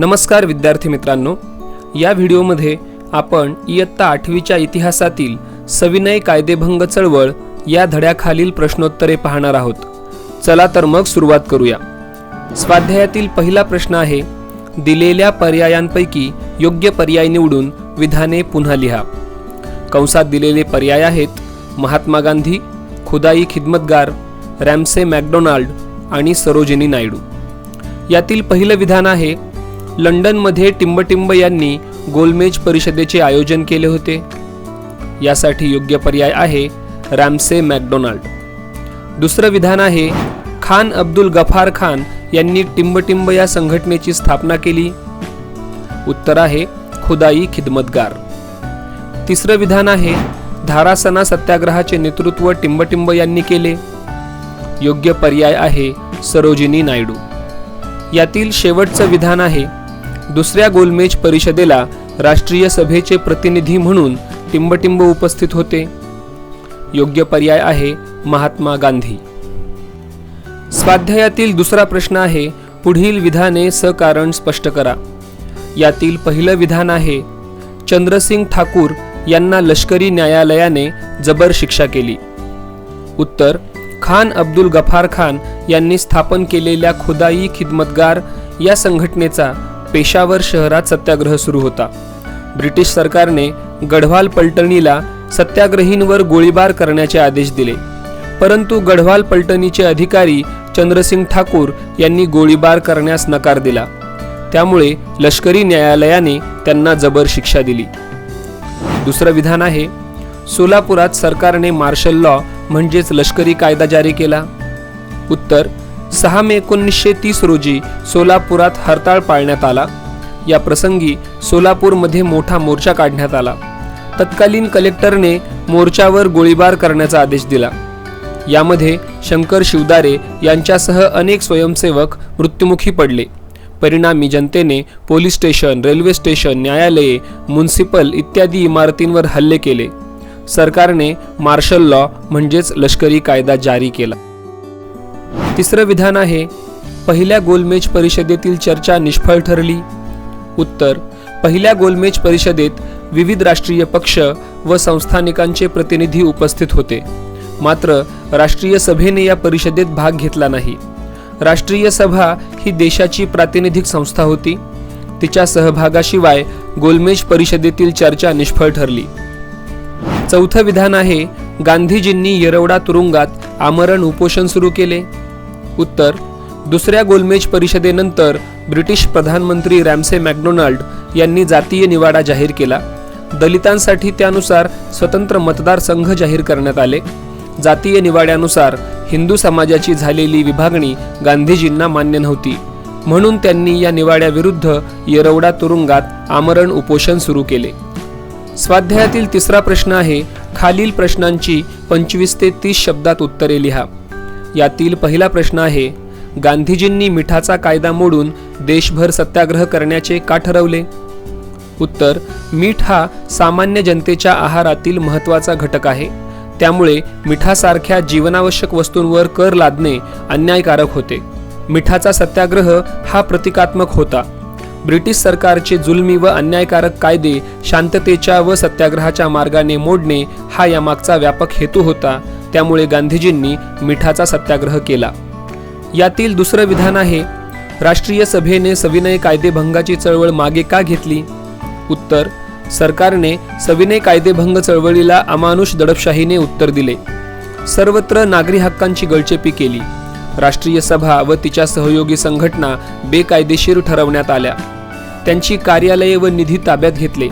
नमस्कार विद्यार्थी मित्रांनो, या व्हिडिओमध्ये आपण इयत्ता 8वीच्या इतिहासातील सविनय कायदेभंग चळवळ या धड्याखालील प्रश्नोत्तरे पाहणार आहोत। चला तर मग सुरुवात करूया। स्वाध्यायातील पहिला प्रश्न आहे, दिलेल्या पर्यायांपैकी योग्य पर्याय निवडून विधाने पुन्हा लिहा। कंसात दिलेले पर्याय आहेत महात्मा गांधी, खुदाई खिदमतगार, रॅम्से मॅकडोनाल्ड आणि सरोजिनी नायडू। यातील पहिलं विधान आहे, लंडनमध्ये टिंबटिंब यांनी गोलमेज परिषदेचे आयोजन केले होते। यासाठी योग्य पर्याय आहे रॅम्से मॅकडोनाल्ड। दुसरं विधान आहे, खान अब्दुल गफार खान यांनी टिंबटिंब या संघटनेची स्थापना केली। उत्तर आहे खुदाई खिदमतगार। तिसरं विधान आहे, धारासना सत्याग्रहाचे नेतृत्व टिंबटिंब यांनी केले। योग्य पर्याय आहे सरोजिनी नायडू। यातील शेवटचं विधान आहे, दुसऱ्या गोलमेज परिषदेला राष्ट्रीय सभेचे प्रतिनिधी म्हणून टिंबटिंब उपस्थित होते। योग्य पर्याय आहे महात्मा गांधी। स्वाध्यायातील दुसरा प्रश्न आहे, पुढील विधाने सकारण स्पष्ट करा। यातील पहिलं विधान आहे, चंद्रसिंग ठाकूर यांना लष्करी न्यायालयाने जबर शिक्षा केली। उत्तर, खान अब्दुल गफार खान यांनी स्थापन केलेल्या खुदाई खिदमतगार या संघटनेचा पेशावर शहरात सत्याग्रह सुरू होता। ब्रिटिश सरकारने गढवाल पलटणीला सत्याग्रहींवर गोळीबार करण्याचे आदेश दिले, परंतु गढवाल पलटणीचे अधिकारी चंद्रसिंग ठाकूर यांनी गोळीबार करण्यास नकार दिला। त्यामुळे लष्करी न्यायालयाने त्यांना जबर शिक्षा दिली। दुसरं विधान आहे, सोलापुरात सरकारने मार्शल लॉ म्हणजेच लष्करी कायदा जारी केला। उत्तर, 6 मे 1930 रोजी सोलापुरात हरताळ पाळण्यात आला। या प्रसंगी सोलापूरमध्ये मोठा मोर्चा काढण्यात आला। तत्कालीन कलेक्टरने मोर्चावर गोळीबार करण्याचा आदेश दिला। यामध्ये शंकर शिवदारे यांच्यासह अनेक स्वयंसेवक मृत्युमुखी पडले। परिणामी जनतेने पोलीस स्टेशन, रेल्वे स्टेशन, न्यायालये, म्युनिसिपल इत्यादी इमारतींवर हल्ले केले। सरकारने मार्शल लॉ म्हणजेच लष्करी कायदा जारी केला। तिसरं विधान आहे, पहिल्या गोलमेज परिषदेतील चर्चा निष्फळ ठरली। उत्तर, पहिल्या गोलमेज परिषदेत विविध राष्ट्रीय पक्ष व संस्थानिकांचे प्रतिनिधी उपस्थित होते, मात्र राष्ट्रीय सभेने या परिषदेत भाग घेतला नाही। राष्ट्रीय सभा ही देशाची प्रातिनिधिक संस्था होती। तिच्या सहभागाशिवाय गोलमेज परिषदेतील चर्चा निष्फळ ठरली। चौथं विधान आहे, गांधीजींनी येरवडा तुरुंगात आमरण उपोषण सुरू केले। उत्तर, दुसऱ्या गोलमेज परिषदेनंतर ब्रिटिश प्रधानमंत्री रॅम्से मॅकडोनाल्ड यांनी जातीय निवाडा जाहीर केला। दलितांसाठी त्यानुसार स्वतंत्र मतदारसंघ जाहीर करण्यात आले। जातीय निवाड्यानुसार हिंदू समाजाची झालेली विभागणी गांधीजींना मान्य नव्हती, म्हणून त्यांनी या निवाड्याविरुद्ध येरवडा तुरुंगात आमरण उपोषण सुरू केले। स्वाध्यायातील तिसरा प्रश्न आहे, खालील प्रश्नांची 25 ते 30 शब्दात उत्तरे लिहा। यातील पहिला प्रश्न आहे, गांधीजींनी मिठाचा कायदा मोडून देशभर सत्याग्रह करण्याचे का ठरवले? उत्तर, मीठ हा सामान्य जनतेच्या आहारातील महत्त्वाचा घटक आहे। त्यामुळे मिठासारख्या जीवनावश्यक वस्तूंवर कर लादणे अन्यायकारक होते। मिठाचा सत्याग्रह हा प्रतिकात्मक होता। ब्रिटिश सरकारचे जुलमी व अन्यायकारक कायदे शांततेच्या व सत्याग्रहाच्या मार्गाने मोडणे हा यामागचा व्यापक हेतू होता। त्यामुळे गांधीजींनी मिठाचा सत्याग्रह केला। यातील दुसरं विधान आहे, राष्ट्रीय सभेने सविनय कायदेभंगाची चळवळ मागे का घेतली? उत्तर, सरकारने सविनय कायदेभंग चळवळीला अमानुष दडपशाहीने उत्तर दिले। सर्वत्र नागरी हक्कांची गळचेपी केली। राष्ट्रीय सभा व तिच्या सहयोगी संघटना बेकायदेशीर ठरवण्यात आल्या। त्यांची कार्यालये व निधी ताब्यात घेतले।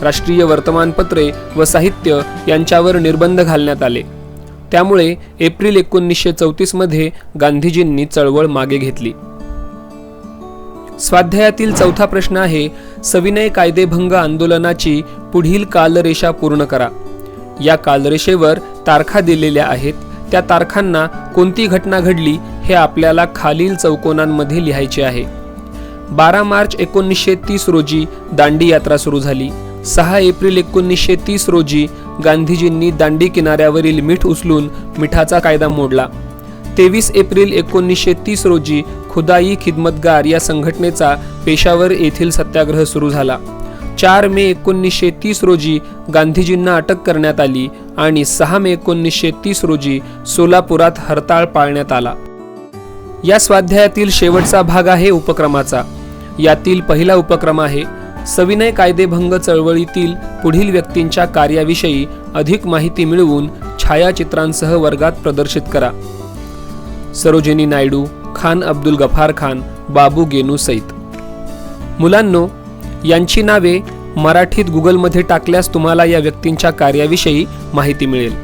राष्ट्रीय वर्तमानपत्रे व साहित्य यांच्यावर निर्बंध घालण्यात आले। त्यामुळे एप्रिल 1934 मध्ये गांधीजींनी चळवळ मागे घेतली। स्वाध्यायातील चौथा प्रश्न आहे, सविनय कायदेभंग आंदोलनाची पुढील कालरेषा पूर्ण करा। या कालरेषेवर तारखा दिलेल्या आहेत। त्या तारखांना कोणती घटना घडली हे आपल्याला खालील चौकोनांमध्ये लिहायचे आहे। 12 मार्च 1930 रोजी दांडी यात्रा सुरू झाली। 6 एप्रिल 1930 रोजी गांधीजींनी दांडी किनाऱ्यावरील मीठ उचलून मिठाचा कायदा मोडला। 23 एप्रिल 1930 रोजी खुदाई खिदमतगार या संघटनेचा पेशावर येथील सत्याग्रह सुरू झाला. 4 मे 1930 रोजी गांधीजींना अटक करण्यात आली आणि 6 मे 1930 रोजी सोलापुरात हरताळ पाळण्यात आला. या स्वाध्यायातील शेवटचा भाग आहे उपक्रमाचा. यातील पहिला उपक्रम आहे सविनय कायदेभंग चळवळीतील पुढील व्यक्तींच्या कार्याविषयी अधिक माहिती मिळवून छायाचित्रांसह वर्गात प्रदर्शित करा. सरोजिनी नायडू, खान अब्दुल गफार खान, बाबू गेनू सईद. मुलांनो, यांची नावे मराठीत गुगलमध्ये टाकल्यास तुम्हाला या व्यक्तींच्या कार्याविषयी माहिती मिळेल.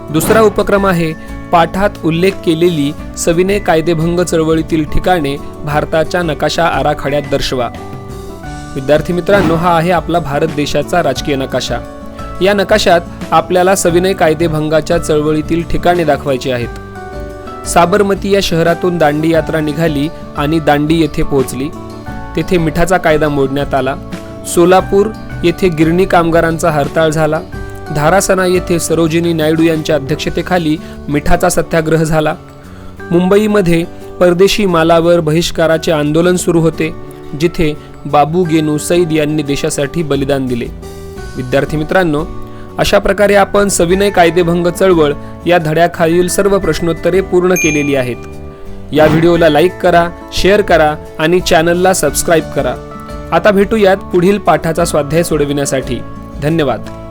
दुसरा उपक्रम आहे पाठात उल्लेख केलेली सविनय कायदेभंग चळवळीतील ठिकाणे भारताच्या नकाशा आराखड्यात दर्शवा. विद्यार्थी मित्रांनो, हा आहे आपला भारत देशाचा राजकीय नकाशा. या नकाशात आपल्याला सविनय कायदेभंगाच्या चळवळीतील ठिकाणे दाखवायची आहेत. साबरमती या शहरातून दांडी यात्रा निघाली आणि दांडी येथे पोहोचली. तेथे मिठाचा कायदा मोडण्यात आला. सोलापूर येथे गिरणी कामगारांचा हरताळ झाला. धारासना येथे सरोजिनी नायडू यांच्या अध्यक्षतेखाली मिठाचा सत्याग्रह झाला. मुंबईमध्ये परदेशी मालावर बहिष्काराचे आंदोलन सुरू होते, जिथे बाबू गेनू सईद यांनी देशासाठी बलिदान दिले. विद्यार्थी मित्रांनो, अशा प्रकारे आपण सविनय कायदेभंग चळवळ या धड्याखालील सर्व प्रश्नोत्तरे पूर्ण केलेली आहेत. या व्हिडिओला लाईक करा, शेअर करा आणि चॅनलला सबस्क्राईब करा. आता भेटूयात पुढील पाठाचा स्वाध्याय सोडविण्यासाठी. धन्यवाद.